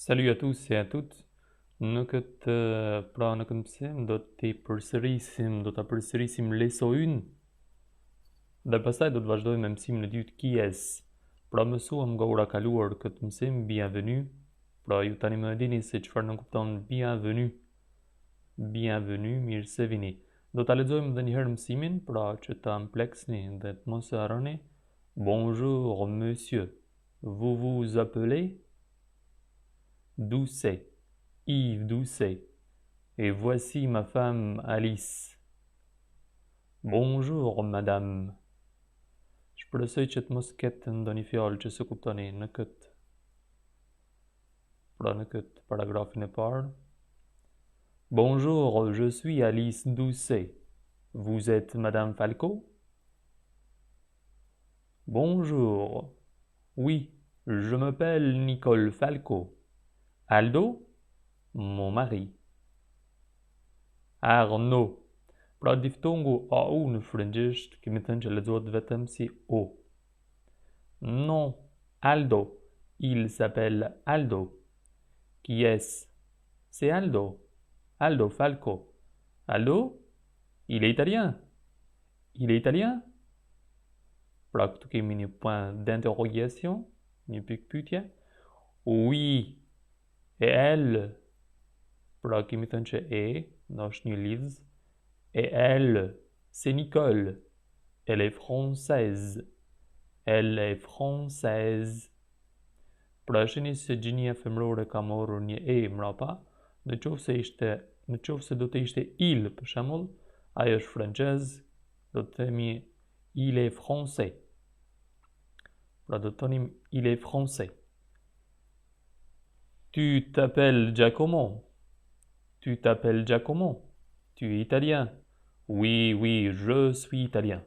Salut à tous et à toutes. Në këtë në këtë mësim do të ta përsërisim leso 1 dhe pastaj do të vazhdojmë me mësimin e dytë kies. Pra mësuam nga ora kaluar këtë mësim bienvenue. Pra ju tani më e dini se çfarë nënkupton bienvenue. Bienvenue, mirë se vini. Do ta lexojmë edhe një herë mësimin, pra që ta ampleksni dhe të mos e harroni. Bonjour monsieur. Vous vous appelez Doucet. Yves Doucet. Et voici ma femme Alice. Bonjour, madame. Shpresoj që të mos ketë ndonjë fjalë që se kuptoni në këtë paragrafin e parë. Bonjour, je suis Alice Doucet. Vous êtes madame Falco? Bonjour. Oui, je m'appelle Nicole Falco. Aldo? Mon mari. Arnaud. Pra diftongu AU në frëngjisht kemi thënë që lexohet vetëm si O. Non, Aldo. Il s'appelle Aldo. Qui est-ce? C'est Aldo. Aldo Falco. Aldo? Il est italien. Il est italien? Pra këtu kemi një point d'interrogation, një pikë pyetje. Oui. Et elle? Pra kemi thënë që e, është një lidhës. Et elle, c'est Nicole. Elle est française. Elle est française. Pra shini se gjinia femërore ka marrur një e mrapa, në qoftë se do të ishte il, për shembull, ai është francez, do të themi il est français. Pra do të thonim il est français. Tu t'appelles Giacomo. Tu t'appelles Giacomo. Tu es italien. Oui, oui, je suis italien.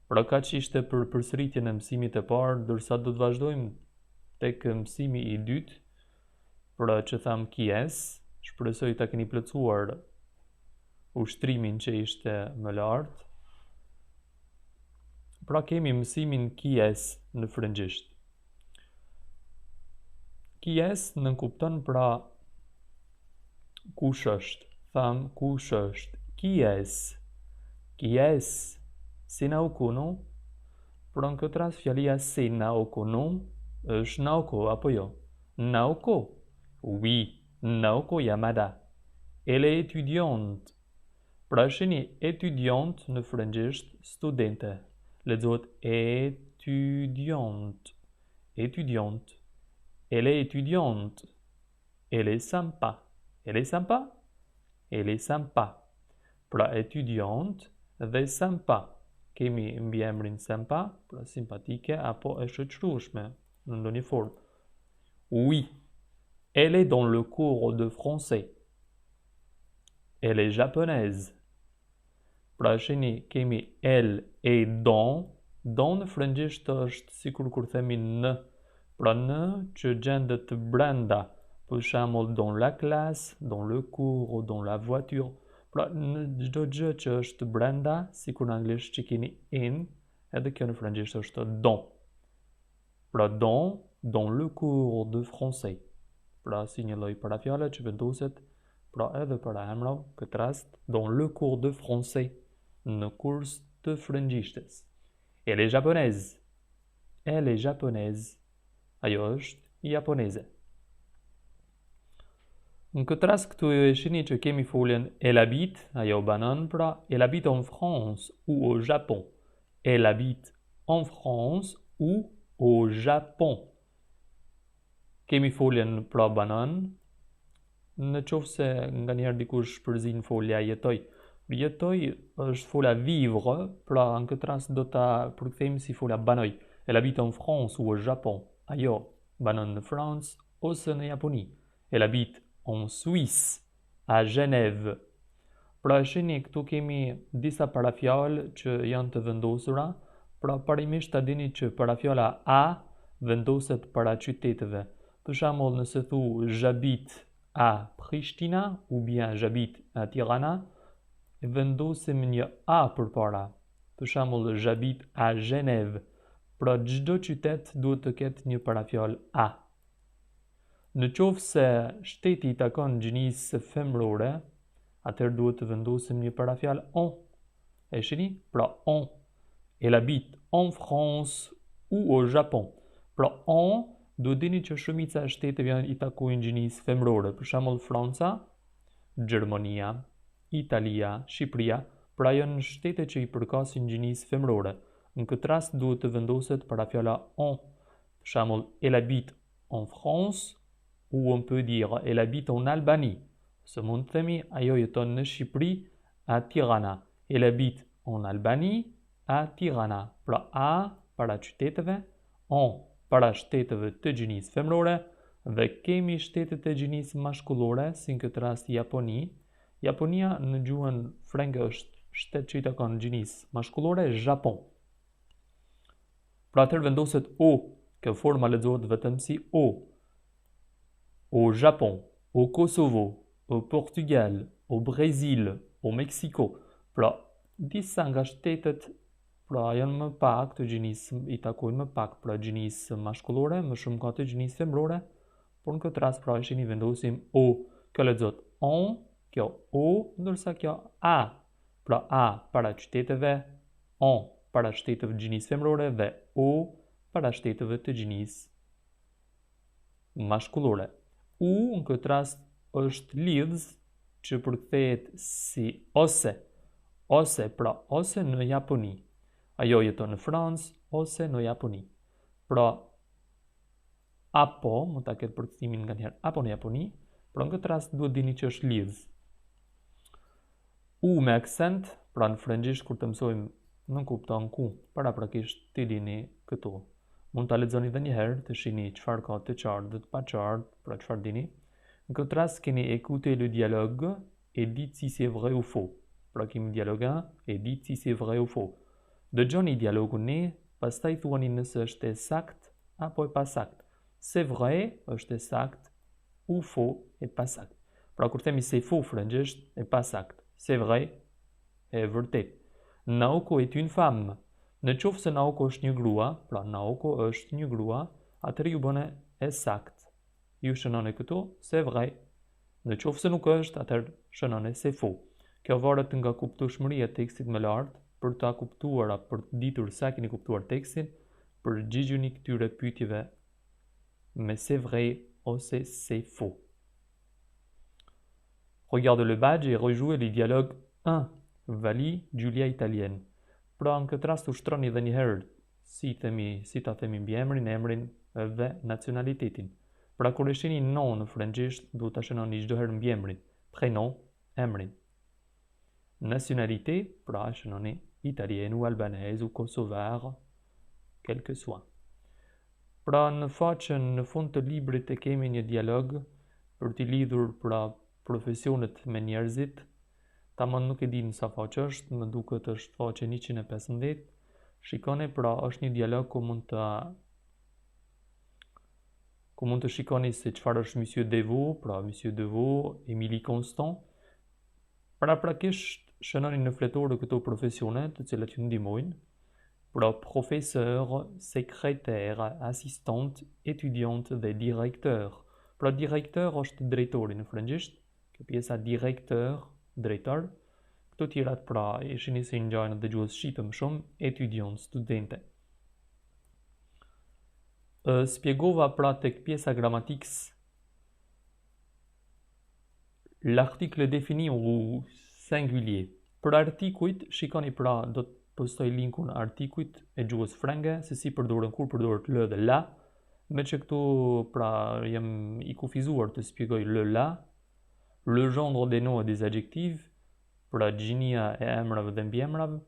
Pra ka që ishte për përsëritjen e mësimit e parë, dërsa do të vazhdojmë tek mësimi i dytë, pra që tham kies, shpresoj ta keni plotësuar ushtrimin që ishte më lartë. Pra kemi mësimin kies në frëngjisht. Kies nënkupton pra kush është. Tham kush është. Kies? Kies? Si Naoko, no? Pra në këtë rast fjalia si Naoko, no? është Naoko apo jo? Naoko? Oui, Naoko Yamada. Elle est étudiante. Pra shini étudiante në frëngjisht studente. Lexohet étudiante. Étudiante. Elle est étudiante. Elle est sympa. Elle est sympa? Elle est sympa. Pra étudiante dhe sympa. Kemi mbiemrin sympa, pra simpatike apo e shoqërueshme në ndonjë formë. Oui. Elle est dans le cours de français. Elle est japonaise. Pra shini kemi elle et dans. Dans në frëngjisht është sikur kur themi në. Pra në që gjendet brenda. Për shembull dans la classe, dans le cours, dans la voiture. Pra në çdo gjë që është brenda, sikur në anglisht që keni in, edhe kjo në frëngjisht është dans. Pra dans le cours de français. Pra si një lloj parafjale që vendoset, pra edhe para emra, këtë rast, dans le cours de français, në kurs të frëngjishtes. Elle est japonaise. Elle est japonaise. Ajo është japoneze. Në këtë rast këtu e shini që kemi foljen elle habite, ajo banon pra elle habite en France ou au Japon. Elle habite en France ou au Japon. Kemi foljen pra banon, në qoftë se nga njerë dikush përzin folja jetoj. Jetoj është fola vivre, pra në këtë rast do ta përkthejmë si fola banoj. Elle habite en France ou au Japon. Ajo banon në Francë ose në Japoni. Elle habite en Suisse, à Genève. Pra shini këtu kemi disa parafjalë që janë të vendosura, pra parimisht ta dini që parafjala a vendoset para qyteteve. Për shembull nëse thu j'habite à Prishtina ou bien j'habite à Tirana, vendosim një a përpara. Për shembull j'habite à Genève. Pra çdo qytet duhet të ketë një parafjalë a. Në qoftë se shteti I takon gjinisë femrore, atëherë duhet të vendosim një parafjalë on. E shihni? Pra on. Elle habite en France ou au Japon. Pra on, duhet dini që shumica e shteteve janë I takojnë gjinisë femrore. Për shembull Franca, Gjermania, Italia, Shqipëria, pra janë shtete që I përkasin gjinisë femrore. Në këtë rast duhet të vendoset parafjala on. Për shembull, elle habite en France ou on peut dire elle habite en Albanie. Se mund të themi ajo jeton në Shqipëri, a Tirana. Elle habite en Albanie, a Tirana. Pra a para qyteteve, on para shteteve të gjinisë femrore dhe kemi shtetet e gjinisë mashkullore, si në këtë rast Japoni. Japonia në gjuhën frenge është shtet që I takon gjinisë mashkullore, Japon. Pra atëherë vendoset o, kjo forma lexohet vetëm si o. Au Japon, au Kosovo, au Portugal, au Brésil, au Mexico. Pra disa nga shtetet pra janë më pak të gjinisë I takojnë më pak pra gjinisë mashkullore, më shumë ka të gjinisë femrore, por në këtë rast pra e shihni vendosim o, kjo lexohet on, kjo o, ndërsa kjo a. Pra a para qyteteve, on para shteteve të gjinisë femrore dhe o para shteteve të gjinisë mashkullore. U në këtë rast është lidhës që përkthehet si ose. Ose pra ose në Japoni. Ajo jeton në Francë ose në Japoni. Pra apo, mund ta ketë përkthimin nganjëherë apo në Japoni, pra në këtë rast duhet dini që është lidhës. U me aksent, pra në frëngjisht kur të mësojmë nuk kupton ku, paraprakisht të dini këtu. Mund ta lexoni edhe një herë të shihni çfarë ka të qartë dhe të paqartë, pra çfarë dini. Në këtë rast keni écouter le dialogue et dites si c'est vrai ou faux. Pra kemi dialogun et dites si c'est vrai ou faux. Dëgjoni dialogun një, pastaj thuani nëse është e sakt apo e pasakt. C'est vrai është e sakt, ou faux e pasakt. Pra kur themi c'est faux frëngjisht e pasakt. C'est vrai e vërtet. Naoko est une femme. Në qoftë se Naoko është një grua, pra Naoko është një grua, atëherë ju bëne e sakt. Ju shënone këtu, c'est vrai. Në qoftë se nuk është, atëherë shënone c'est faux. Kjo varet nga kuptueshmëria e tekstit më lartë, për ta kuptuar apo për të ditur sa keni kuptuar tekstin, përgjigjuni këtyre pyetjeve me c'est vrai ose c'est faux. Regarde le badge et rejouez les dialogues 1. Vali, Giulia italienne. Pra në këtë rast ushtroni edhe një herë si ta themi mbiemrin, emrin dhe nacionalitetin. Pra kur e shihni non në frëngjisht, duhet ta shënoni çdo herë mbiemrin, prénom, emrin. Nationalité, pra shënoni italienne ou albanaise ou kosovare, quel que soit. Pra në faqen në fund të librit e kemi një dialog për t'i lidhur pra profesionet me njerëzit. Tamam nuk e di në sa faqe është, më duket është faqe 115. Shikoni, pra është një dialog ku mund të shikoni se çfarë është Monsieur Deveau, pra Monsieur Deveau, Émilie Constant. Pra prakisht shënoni në fletore këto profesione të cilat ju ndihmojnë. Pra professeur, secrétaire, assistante, étudiante dhe directeur. Pra directeur është drejtori në frëngjisht, kjo pjesa directeur, drejtor. Këto tjerat pra e shihni se ngjajnë dhe gjuhës shqipe më shumë, étudiant, studente. Spiegova pra tek pjesa grammatikës l'article défini au singulier. Për artikujt, shikoni pra do të postoj linkun artikujt e gjuhës frenge, se si përdoren, kur përdoret lë dhe la, me që këtu pra jem I kufizuar të shpjegoj lë la, le gendre des noms et des adjectifs, pra gjinia e emrave dhe mbiemrave,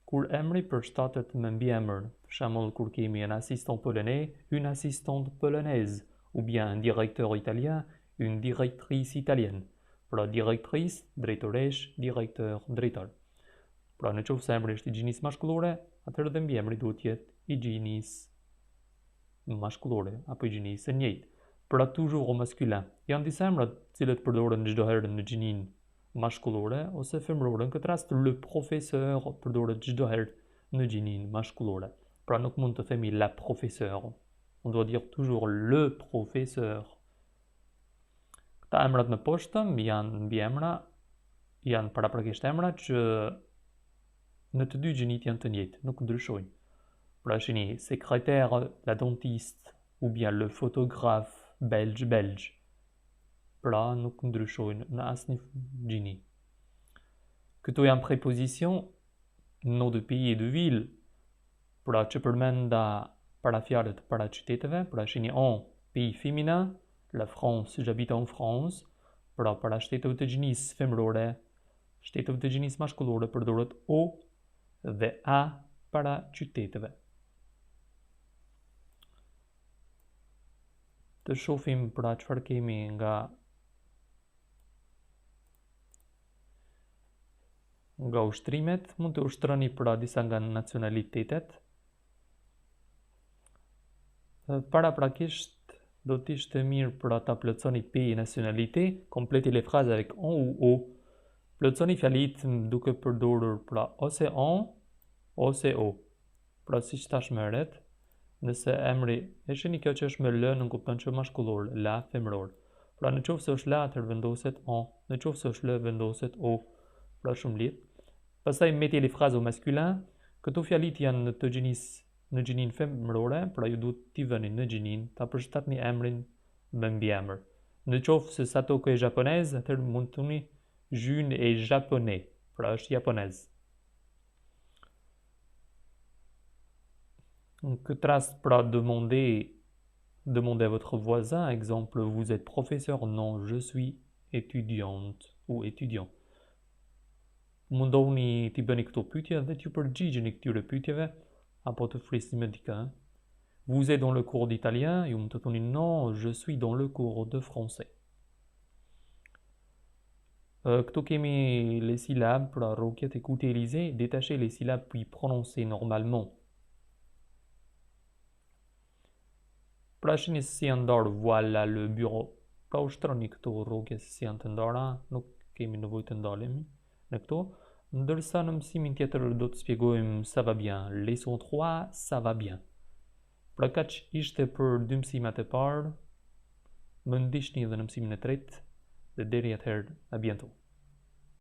kur emri përshtatet me mbiemër, për shembull kur kemi un assistant polonais, une assistante polonaise, ou bien un directeur italien, une directrice italienne. Pra directrice, drejtoresh, directeur, drejtor. Pra në qoftë se emri është I gjinisë mashkullore, atëherë dhe mbiemri duhet të jetë I gjinisë mashkullore apo I gjinisë së njëjtë. Pra toujours au masculin. Janë disa emra të cilët përdoren çdo herë në gjininë mashkullore ose femrore. Në këtë rast le professeur përdoret çdo herë në gjininë mashkullore. Pra nuk mund të themi la professeur. On doit dire toujours le professeur. Ta emrat në poshtë janë mbi emra, janë paraprakisht emra që në të dy gjinit janë të njëjtë, nuk ndryshojnë. Pra shini, secrétaire, la dentiste, ou bien le photographe belge. Pra nuk ndryshojnë në asnjë gjini. Këto janë préposition, nom de pays et de ville. Pra që përmenda para fjalët para qyteteve, pra shini en pays féminin, la France, j'habite en France. Pra para shteteve të gjinisë femërore, shteteve të gjinisë maskullore përdoret o dhe a para qyteteve. Të shohim pra çfarë kemi nga ushtrimet, mund të ushtroni pra disa nga nacionalitetet. Paraprakisht do të ishte mirë pra ta plotësoni pays nationalité, complétez les phrases avec en ou o. Plotësoni fjalit duke përdorur pra ose en, ose o. Pra siç thash më herët, nëse emri e shihni kjo që është me l në kupton që maskullor, la femëror. Pra në qoftë se është la atëherë vendoset en, në qoftë se është l vendoset o. Pra shumë lehtë. Pastaj mettez les phrases au masculin. Këto fjalit janë në të gjinisë në gjinin femërore, pra ju duhet t'i vëni në gjinin, ta përshtatni emrin me mbiemër. Në qoftë se Satoko e japonez, atëherë mund të thoni June est japonais, pra është japonez. Në këtë rast, pra demandez à votre voisin, exemple, vous êtes professeur? Non, je suis étudiante ou étudiant. Mundohuni t'i bëni këto pyetje dhe t'ju përgjigjeni këtyre pyetjeve apo të flisni me dikë. Vous êtes dans le cours d'italien? Ju mund të thoni non, je suis dans le cours de français. Këtu kemi les syllabes, pra rrokjet, écoutez et lisez, détachez les syllabes puis prononcez normalement. Pra shihni se si janë ndarë voilà le bureau. Pra ushtroni këto rrokje se si janë të ndara, nuk kemi nevojë të ndalemi në këto. Ndërsa në mësimin tjetër do të shpjegojmë ça va bien, leçon 3, ça va bien. Pra kaq ishte për dy mësimet e parë. Më ndiqni edhe në mësimin e tretë dhe deri atëherë, à bientôt.